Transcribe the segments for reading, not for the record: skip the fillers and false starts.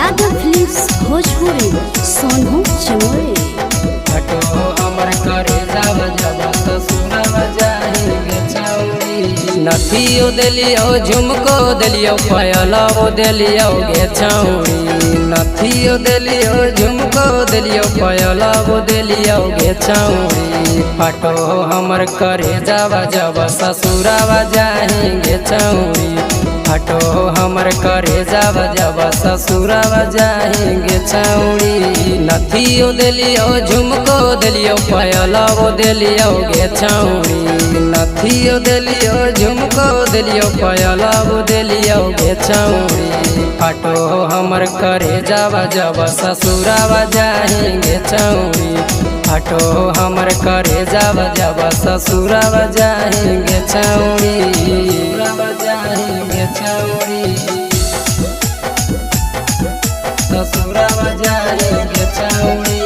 Yadav films Bhojpuri Sonu Chamoli. हटो हमर करे जाव जब ससुरवा जाएंगे छौरी। नथियो देलियो झुमको देलियो पायलो देलियो गे छौरी। नथियो देलियो झुमको देलियो पायलो देलियो गे छौरी। हटो हमर करे जाव जब ससुरवा जाएंगे छौरी। हटो हमर करे जाव जब ससुरवा जाएंगे छौरी। नथियो देलियो झुमको देलियो पायलो देलियो गे छौरी। नथियो देलियो झुमको देलियो पायलो देलियो गे छौरी। हटो हमर करे जाव जब ससुरवा जाएंगे छौरी। हटो हमर करे जाव जब ससुरवा जाएंगे छौरी। जाएंगे छौरी ससुरवा जाएंगे छौरी।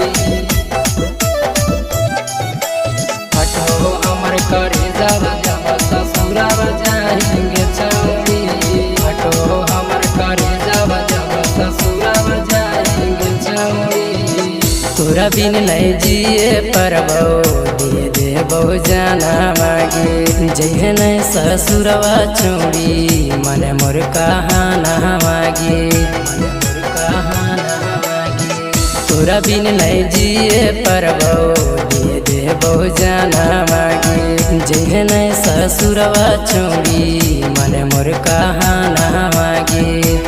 हटो हमर करे जाव जब ससुरवा जाएंगे छौरी। हटो हमर करे जाव जब ससुरवा जाएंगे छौरी। तोरा बिन नहीं जिए परबो दे देबो जाना मागे। जहे नहीं ससुरवा छोड़ी मन मोर कहाना मागे। तोरा बिन नहीं जिए परबो दे देबो जाना मागे। जहे नहीं ससुरवा छोड़ी मन मोर कहाना मागे।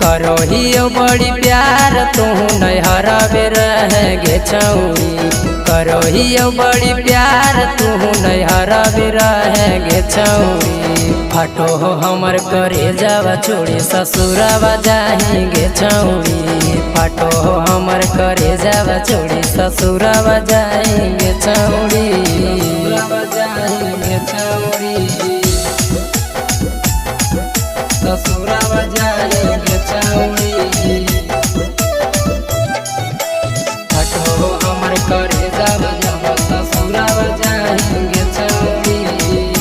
करो हियो बड़ी प्यार तू नहीं हराबे रहेगे छौरी। करो हियो बड़ी प्यार तू नहीं हराबे रहेगे छौरी। हटो हमर करे जावा छोड़ी ससुरवा जाएंगे छौरी। हटो हमर करे जावा छोड़ी ससुरवा जाएंगे छौरी। जाएंगे छौरी ससुरवा जाएंगे छौरी। हटो हमर करे जाव जब ससुरवा जाएंगे छौरी।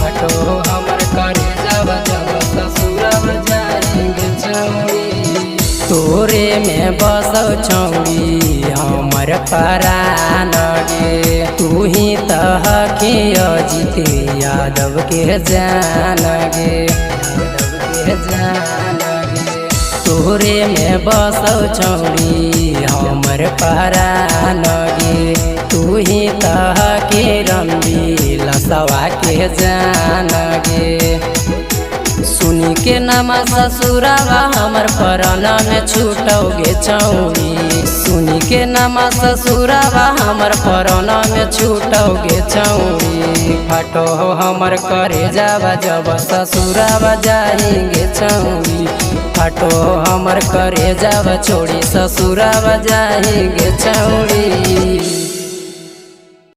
हटो हमर करे जाव जब ससुरवा जाएंगे छौरी। तोरे में बसौ छौरी हमर परान गे। तू ही तहके अजित यादव के जान गे। तोरे में बसौ छौरी हमर परान गे। तू ही तहके रंबी लसवा के जान गे। सुनी के नाम ससुरवा हमर पराना में छूटोगे छौरी। सुनी के नाम ससुरवा हमर पराना में छूटोगे छौरी। हटो हमर करे जावा जब ससुरवा जाएंगे छौरी। हटो हमर करे जावा छोड़ी ससुरवा जाएंगे छौरी।